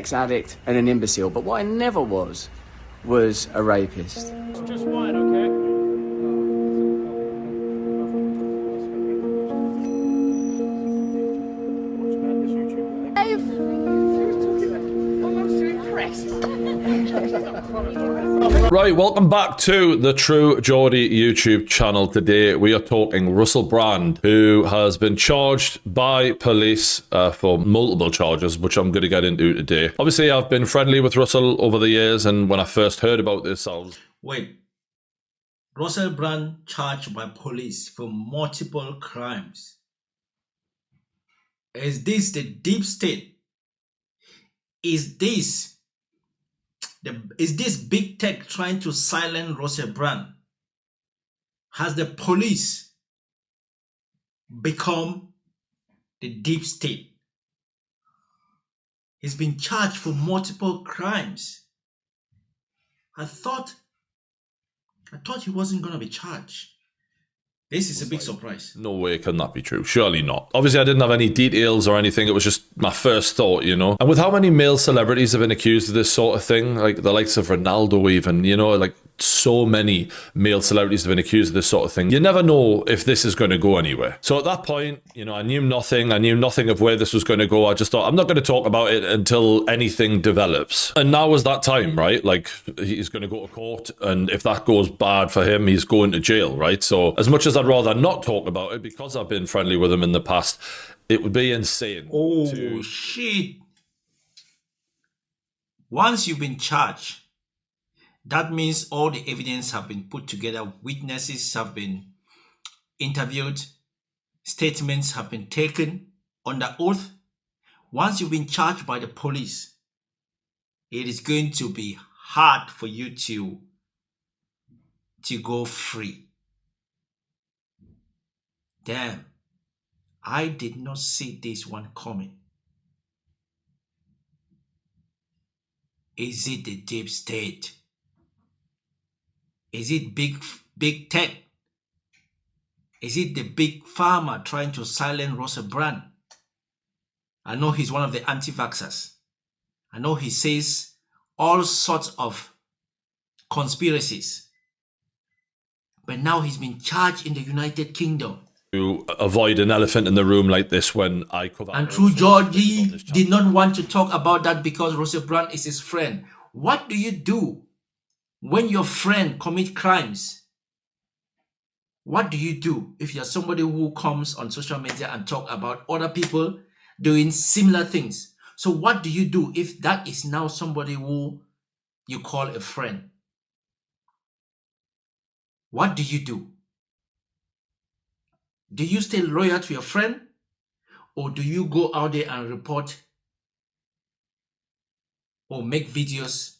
sex addict and an imbecile. But what I never was a rapist. Just wine, okay? Right, welcome back to the True Geordie YouTube channel. Today we are talking Russell Brand, who has been charged by police for multiple charges, which I'm going to get into today. Obviously, I've been friendly with Russell over the years, and when I first heard about this, I was... Wait, Russell Brand charged by police for multiple crimes. Is this the deep state? Is this big tech trying to silence Russell Brand? Has the police become the deep state? He's been charged for multiple crimes. I thought he wasn't going to be charged. This is a big surprise. No way can that be true. Surely not. Obviously, I didn't have any details or anything. It was just my first thought, you know. And with how many male celebrities have been accused of this sort of thing, like the likes of Ronaldo even, you know, like so many male celebrities have been accused of this sort of thing. You never know if this is going to go anywhere. So at that point, you know, I knew nothing. I knew nothing of where this was going to go. I just thought, I'm not going to talk about it until anything develops. And now is that time, right? Like, he's going to go to court, and if that goes bad for him, he's going to jail, right? So as much as I'd rather not talk about it, because I've been friendly with him in the past, it would be insane. Oh, shit. Once you've been charged, that means all the evidence have been put together, witnesses have been interviewed, statements have been taken under oath. Once you've been charged by the police, it is going to be hard for you to go free. Damn, I did not see this one coming. Is it the deep state? Is it big tech? Is it the big pharma trying to silence Russell Brand? I know he's one of the anti-vaxxers. I know he says all sorts of conspiracies. But now he's been charged in the United Kingdom. To avoid an elephant in the room like this when I cover... And True Geordie did not want to talk about that because Russell Brand is his friend. What do you do when your friend commits crimes? What do you do if you're somebody who comes on social media and talk about other people doing similar things? So what do you do if that is now somebody who you call a friend? What do you do? Do you stay loyal to your friend, or do you go out there and report or make videos?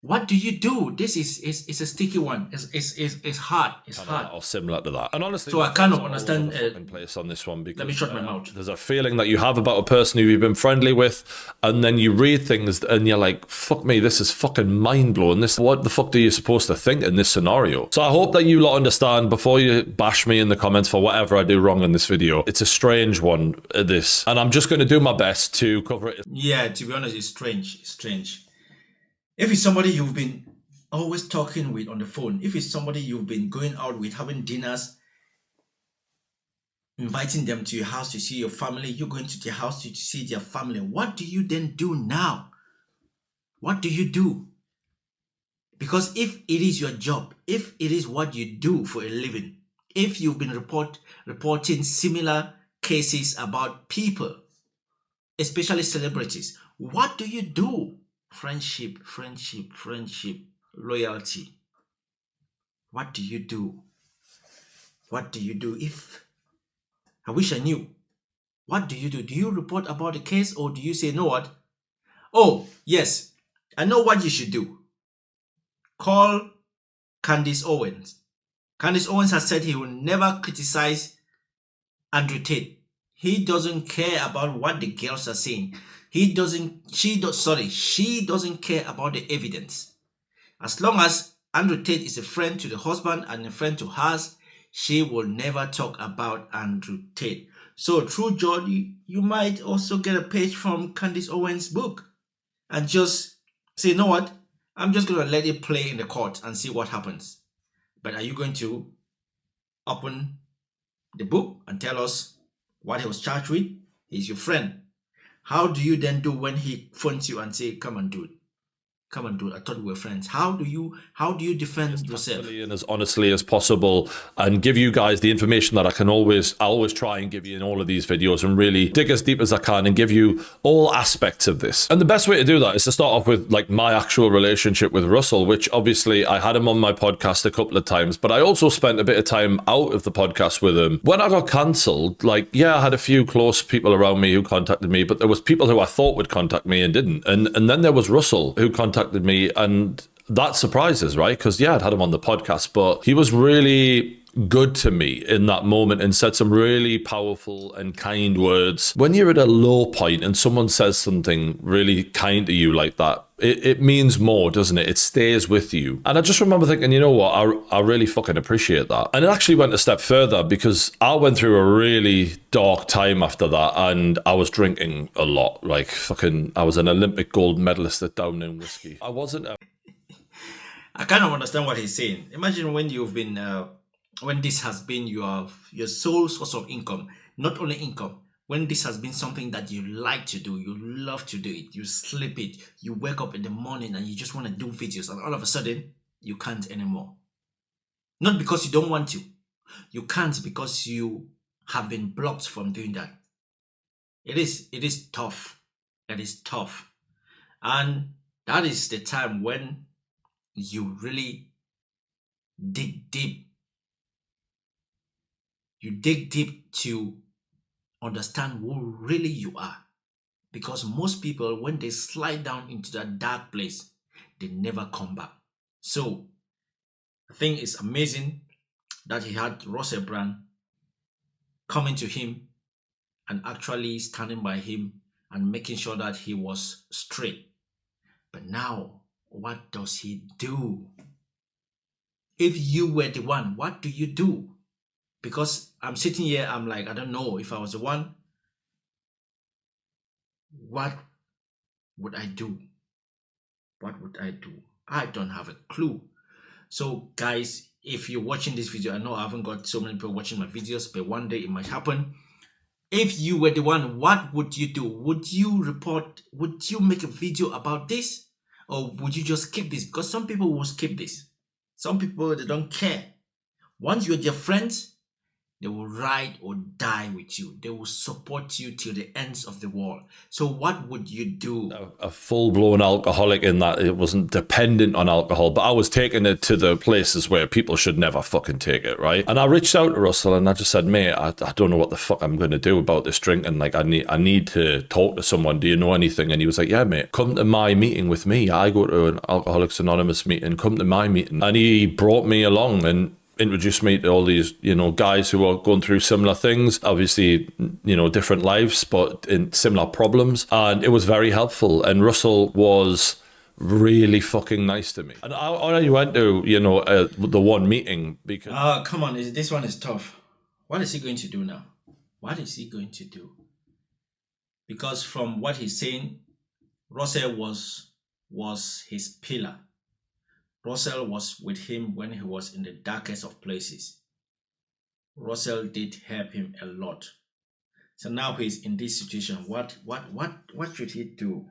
What do you do? This is a sticky one. It's hard. It's hard. Or similar to that. And honestly, so I kind of understand. Place on this one because let me shut my mouth. There's a feeling that you have about a person who you've been friendly with, and then you read things and you're like, "Fuck me, this is fucking mind blowing. What the fuck are you supposed to think in this scenario?" So I hope that you lot understand before you bash me in the comments for whatever I do wrong in this video. It's a strange one, this, and I'm just going to do my best to cover it. Yeah, to be honest, it's strange. It's strange. If it's somebody you've been always talking with on the phone, if it's somebody you've been going out with, having dinners, inviting them to your house to see your family, you're going to their house to see their family, what do you then do now? What do you do? Because if it is your job, if it is what you do for a living, if you've been reporting similar cases about people, especially celebrities, what do you do? Friendship, loyalty. What do you do? What do you do if... I wish I knew. What do you do? Do you report about the case, or do you say, "No, what? Oh, yes, I know what you should do. Call Candace Owens." Candace Owens has said he will never criticize Andrew Tate. He doesn't care about what the girls are saying. She doesn't care about the evidence. As long as Andrew Tate is a friend to the husband and a friend to hers, she will never talk about Andrew Tate. So through Jordy, you might also get a page from Candice Owens' book and just say, you know what? I'm just going to let it play in the court and see what happens. But are you going to open the book and tell us what he was charged with? He's your friend. How do you then do when he phones you and say, come and do it? Come and do it. I thought we were friends. How do you defend yourself? Tactfully and as honestly as possible, and give you guys the information that I always try and give you in all of these videos, and really dig as deep as I can and give you all aspects of this. And the best way to do that is to start off with like my actual relationship with Russell, which obviously I had him on my podcast a couple of times, but I also spent a bit of time out of the podcast with him. When I got cancelled, like, yeah, I had a few close people around me who contacted me, but there was people who I thought would contact me and didn't. And then there was Russell who contacted me, and that surprises, right? Because yeah, I'd had him on the podcast, but he was really good to me in that moment and said some really powerful and kind words. When you're at a low point and someone says something really kind to you like that, it means more, doesn't it? It stays with you. And I just remember thinking, you know what, I really fucking appreciate that. And it actually went a step further, because I went through a really dark time after that, and I was drinking a lot. Like fucking, I was an Olympic gold medalist at down in whiskey. I wasn't a I kind of understand what he's saying. Imagine when you've been, when this has been your sole source of income, not only income, when this has been something that you like to do, you love to do it, you sleep it, you wake up in the morning and you just want to do videos, and all of a sudden, you can't anymore. Not because you don't want to. You can't because you have been blocked from doing that. It is tough. It is tough. And that is the time when you really dig deep. You dig deep to understand who really you are. Because most people, when they slide down into that dark place, they never come back. So I think it's amazing that he had Russell Brand coming to him and actually standing by him and making sure that he was straight. But now, what does he do? If you were the one, what do you do? Because I'm sitting here, I'm like, I don't know. If I was the one, what would I do? What would I do? I don't have a clue. So guys, if you're watching this video, I know I haven't got so many people watching my videos, but one day it might happen. If you were the one, what would you do? Would you report? Would you make a video about this? Or would you just skip this? Because some people will skip this. Some people, they don't care. Once you're their friends, they will ride or die with you. They will support you till the ends of the world. So what would you do? a full-blown alcoholic in that it wasn't dependent on alcohol, but I was taking it to the places where people should never fucking take it, right? And I reached out to Russell and I just said, mate, I don't know what the fuck I'm going to do about this drinking. Like, I need to talk to someone. Do you know anything? And he was like, yeah, mate, come to my meeting with me. I go to an Alcoholics Anonymous meeting. Come to my meeting. And he brought me along and introduced me to all these, guys who are going through similar things, obviously, different lives, but in similar problems. And it was very helpful. And Russell was really fucking nice to me. And I only went to, the one meeting because... come on, this one is tough. What is he going to do now? What is he going to do? Because from what he's saying, Russell was his pillar. Russell was with him when he was in the darkest of places. Russell did help him a lot. So now he's in this situation. What should he do?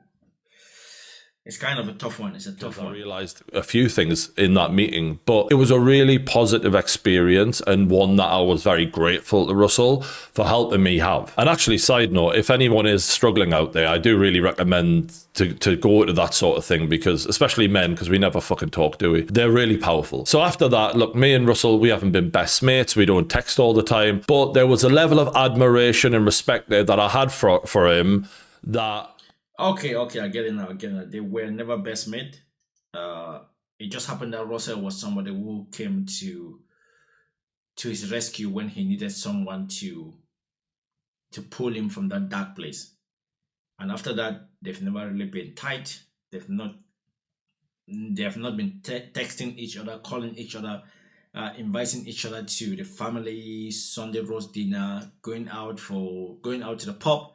It's kind of a tough one. It's a tough one. I realized a few things in that meeting, but it was a really positive experience and one that I was very grateful to Russell for helping me have. And actually, side note, if anyone is struggling out there, I do really recommend to go to that sort of thing, because especially men, because we never fucking talk, do we? They're really powerful. So after that, look, me and Russell, we haven't been best mates. We don't text all the time, but there was a level of admiration and respect there that I had for him that... Okay, I get it now. They were never best mate. It just happened that Russell was somebody who came to his rescue when he needed someone to pull him from that dark place. And after that, they've never really been tight. They have not been texting each other, calling each other. inviting each other to the family Sunday roast dinner, going out to the pub.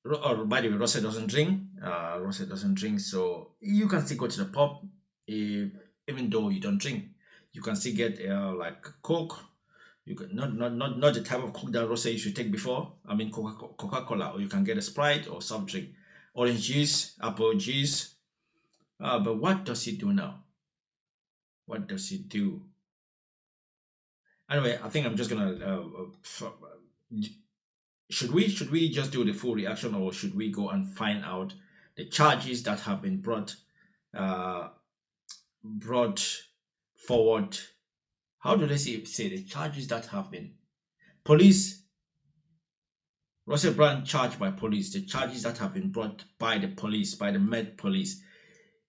Or by the way, Rosa doesn't drink. Rosa doesn't drink, so you can still go to the pub, even though you don't drink. You can still get like Coke. You can not the type of Coke that Rosa used to take before. I mean Coca-Cola, or you can get a Sprite or soft drink, orange juice, apple juice. But what does he do now? What does he do? Anyway, I think I'm just gonna. Should we just do the full reaction, or should we go and find out the charges that have been brought forward? How do they say the charges that have been police? Russell Brand charged by police. The charges that have been brought by the police, by the Met Police.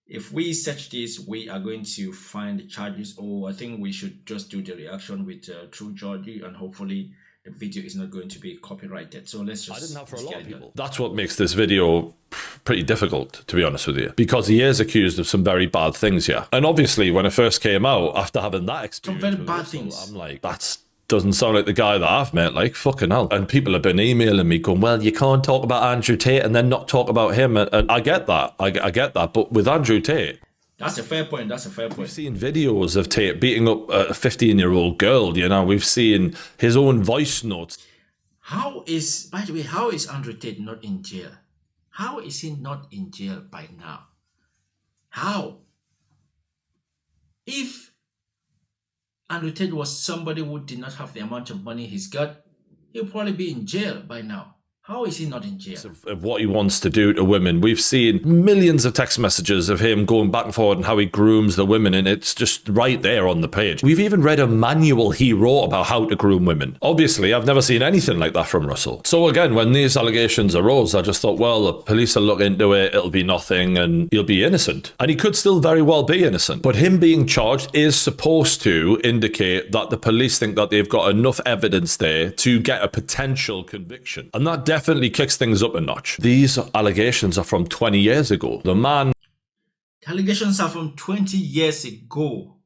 If we search this, we are going to find the charges. Or I think we should just do the reaction with True Georgie, and hopefully the video is not going to be copyrighted. So let's just. I didn't have for a lot of people. That's what makes this video pretty difficult, to be honest with you, because he is accused of some very bad things here. And obviously, when it first came out, after having that experience, some very bad things, I'm like, that doesn't sound like the guy that I've met. Like, fucking hell. And people have been emailing me going, well, you can't talk about Andrew Tate and then not talk about him. And I get that. I get that. But with Andrew Tate, that's a fair point. We've seen videos of Tate beating up a 15-year-old girl, you know. We've seen his own voice notes. By the way, how is Andrew Tate not in jail? How is he not in jail by now? How? If Andrew Tate was somebody who did not have the amount of money he's got, he'll probably be in jail by now. How is he not in jail? Of what he wants to do to women. We've seen millions of text messages of him going back and forward and how he grooms the women, and it's just right there on the page. We've even read a manual he wrote about how to groom women. Obviously, I've never seen anything like that from Russell. So again, when these allegations arose, I just thought, well, the police will look into it, it'll be nothing, and he'll be innocent. And he could still very well be innocent. But him being charged is supposed to indicate that the police think that they've got enough evidence there to get a potential conviction. And that definitely kicks things up a notch. These allegations are from 20 years ago. The allegations are from 20 years ago.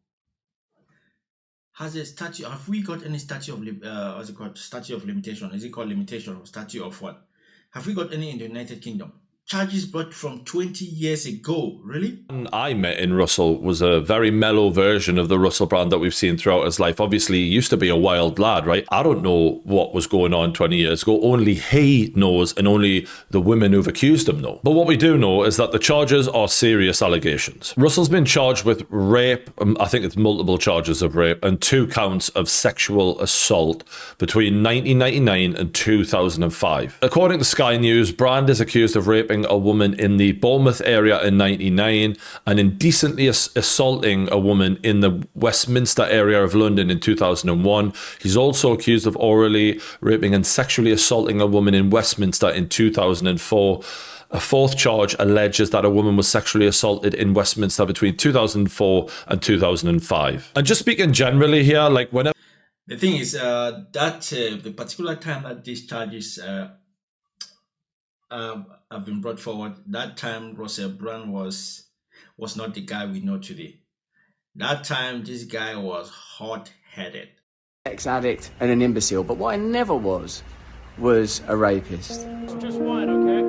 Have we got any statute of what's it called? Statute of limitation? Is it called limitation or statute of what? Have we got any in the United Kingdom? Charges brought from 20 years ago. Really? I met in Russell was a very mellow version of the Russell Brand that we've seen throughout his life. Obviously, he used to be a wild lad, right? I don't know what was going on 20 years ago. Only he knows, and only the women who've accused him know. But what we do know is that the charges are serious allegations. Russell's been charged with rape, I think it's multiple charges of rape, and 2 counts of sexual assault between 1999 and 2005. According to Sky News, Brand is accused of raping a woman in the Bournemouth area in 1999 and indecently assaulting a woman in the Westminster area of London in 2001. He's also accused of orally raping and sexually assaulting a woman in Westminster in 2004. A 4th charge alleges that a woman was sexually assaulted in Westminster between 2004 and 2005. And just speaking generally here, like whenever... The thing is that the particular time that these charges have been brought forward, that time Russell Brand was not the guy we know today. That time this guy was hot-headed. Sex addict and an imbecile, but what I never was a rapist. It's just wine, okay?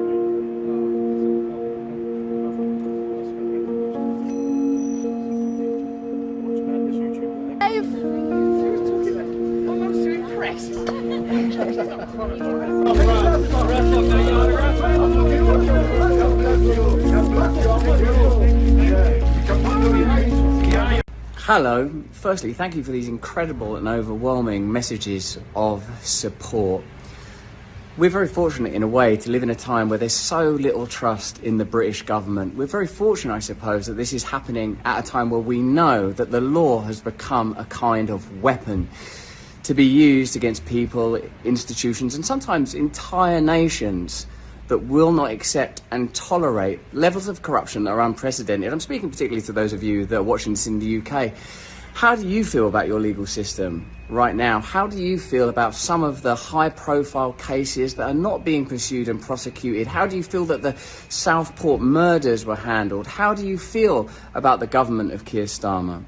Hello. Firstly, thank you for these incredible and overwhelming messages of support. We're very fortunate in a way to live in a time where there's so little trust in the British government. We're very fortunate, I suppose, that this is happening at a time where we know that the law has become a kind of weapon to be used against people, institutions, and sometimes entire nations that will not accept and tolerate levels of corruption that are unprecedented. I'm speaking particularly to those of you that are watching this in the UK. How do you feel about your legal system right now? How do you feel about some of the high-profile cases that are not being pursued and prosecuted? How do you feel that the Southport murders were handled? How do you feel about the government of Keir Starmer?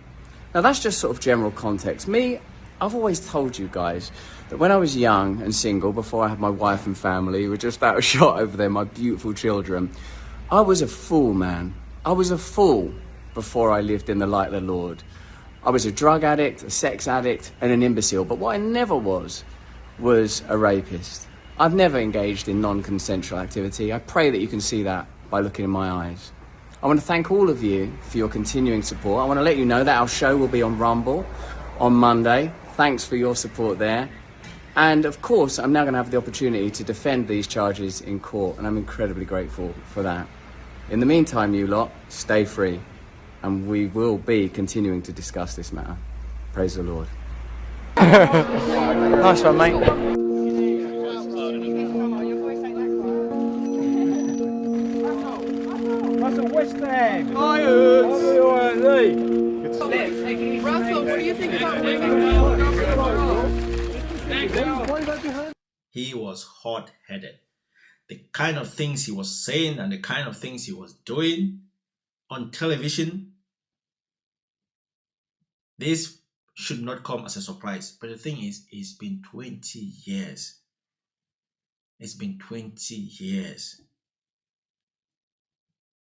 Now that's just sort of general context. Me, I've always told you guys that when I was young and single, before I had my wife and family, who were just out of shot over there, my beautiful children, I was a fool, man. I was a fool before I lived in the light of the Lord. I was a drug addict, a sex addict, and an imbecile. But what I never was a rapist. I've never engaged in non-consensual activity. I pray that you can see that by looking in my eyes. I want to thank all of you for your continuing support. I want to let you know that our show will be on Rumble on Monday. Thanks for your support there. And of course, I'm now going to have the opportunity to defend these charges in court, and I'm incredibly grateful for that. In the meantime, you lot, stay free, and we will be continuing to discuss this matter. Praise the Lord. Nice one, mate. Russell, what do you think about women? He was hot-headed. The kind of things he was saying and the kind of things he was doing on television, this should not come as a surprise. But the thing is, it's been 20 years. It's been 20 years.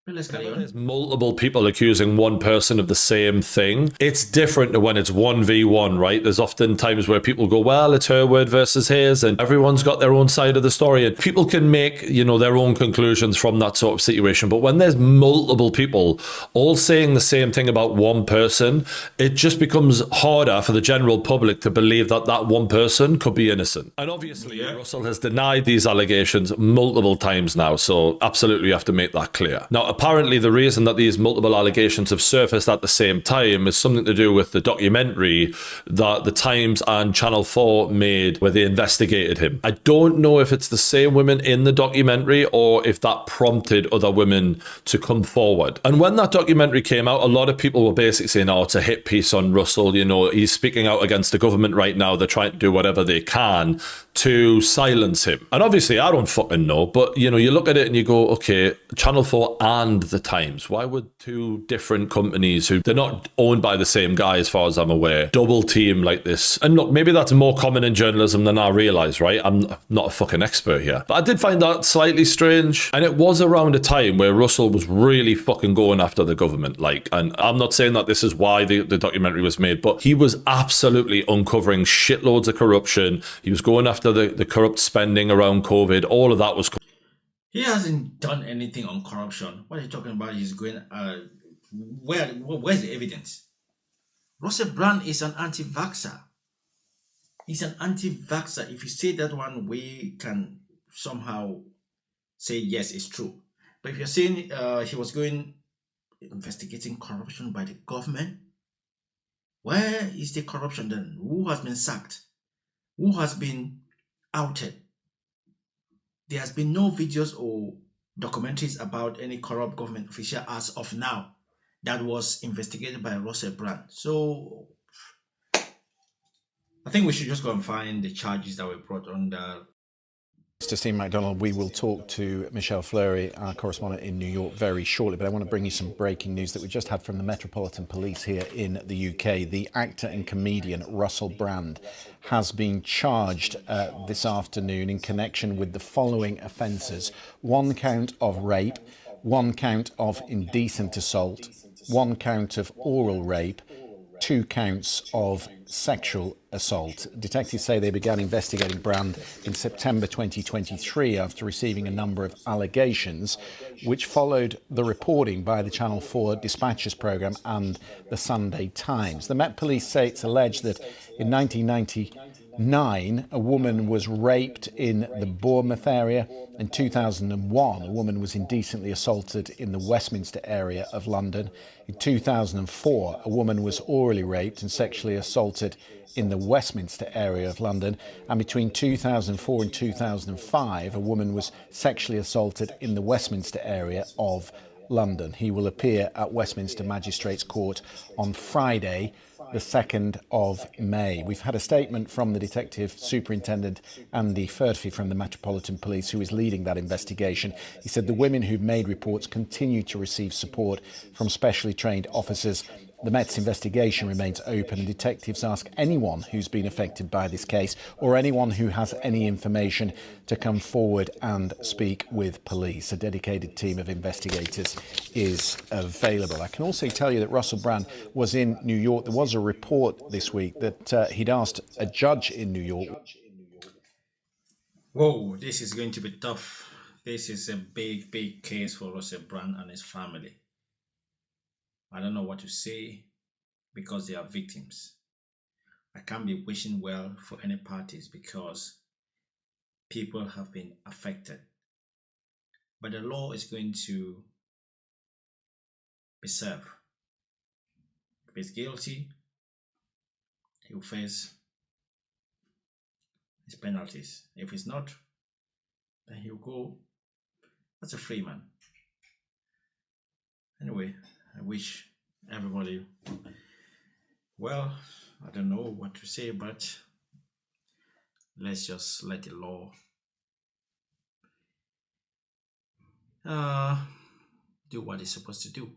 But let's carry on. There's multiple people accusing one person of the same thing. It's different to when it's 1v1, right? There's often times where people go, well, it's her word versus his, and everyone's got their own side of the story, and people can make, you know, their own conclusions from that sort of situation. But when there's multiple people all saying the same thing about one person, it just becomes harder for the general public to believe that that one person could be innocent. And obviously, Russell has denied these allegations multiple times now, so absolutely you have to make that clear. Now, apparently the reason that these multiple allegations have surfaced at the same time is something to do with the documentary that the Times and Channel 4 made where they investigated him. I don't know if it's the same women in the documentary or if that prompted other women to come forward. And when that documentary came out, a lot of people were basically saying, oh, it's a hit piece on Russell. You know, he's speaking out against the government right now. They're trying to do whatever they can to silence him. And obviously, I don't fucking know, but, you know, you look at it and you go, okay, Channel 4 and the Times, why would two different companies who they're not owned by the same guy as far as I'm aware double team like this? And look, maybe that's more common in journalism than I realise, right? I'm not a fucking expert here, but I did find that slightly strange. And it was around a time where Russell was really fucking going after the government, like, and I'm not saying that this is why the documentary was made, but he was absolutely uncovering shitloads of corruption. He was going after the corrupt spending around COVID. All of that was. He hasn't done anything on corruption. What are you talking about? He's going. Where's the evidence? Russell Brand is an anti-vaxxer. He's an anti-vaxxer. If you say that one, we can somehow say yes, it's true. But if you're saying he was going investigating corruption by the government, where is the corruption then? Who has been sacked? Who has been outed? There has been no videos or documentaries about any corrupt government official as of now that was investigated by Russell Brand. So I think we should just go and find the charges that were brought under. Mr. Stephen MacDonald, we will talk to Michelle Fleury, our correspondent in New York, very shortly, but I want to bring you some breaking news that we just had from the Metropolitan Police here in the UK. The actor and comedian Russell Brand has been charged this afternoon in connection with the following offences: 1 count of rape, 1 count of indecent assault, 1 count of oral rape, 2 counts of sexual assault. Detectives say they began investigating Brand in September 2023 after receiving a number of allegations, which followed the reporting by the Channel 4 Dispatches programme and the Sunday Times. The Met Police say it's alleged that in 1999, a woman was raped in the Bournemouth area. In 2001, a woman was indecently assaulted in the Westminster area of London. In 2004, a woman was orally raped and sexually assaulted in the Westminster area of London. And between 2004 and 2005, a woman was sexually assaulted in the Westminster area of London. He will appear at Westminster Magistrates Court on Friday, the 2nd of May. We've had a statement from the Detective Superintendent Andy Hurtful from the Metropolitan Police, who is leading that investigation. He said the women who've made reports continue to receive support from specially trained officers The Met's investigation remains open and detectives ask anyone who's been affected by this case or anyone who has any information to come forward and speak with police. A dedicated team of investigators is available. I can also tell you that Russell Brand was in New York. There was a report this week that he'd asked a judge in New York. Whoa, this is going to be tough. This is a big, big case for Russell Brand and his family. I don't know what to say because they are victims. I can't be wishing well for any parties because people have been affected. But the law is going to be served. If he's guilty, he will face his penalties. If he's not, then he'll go as a free man. Anyway, I wish everybody well. I don't know what to say, but let's just let the law do what it's supposed to do.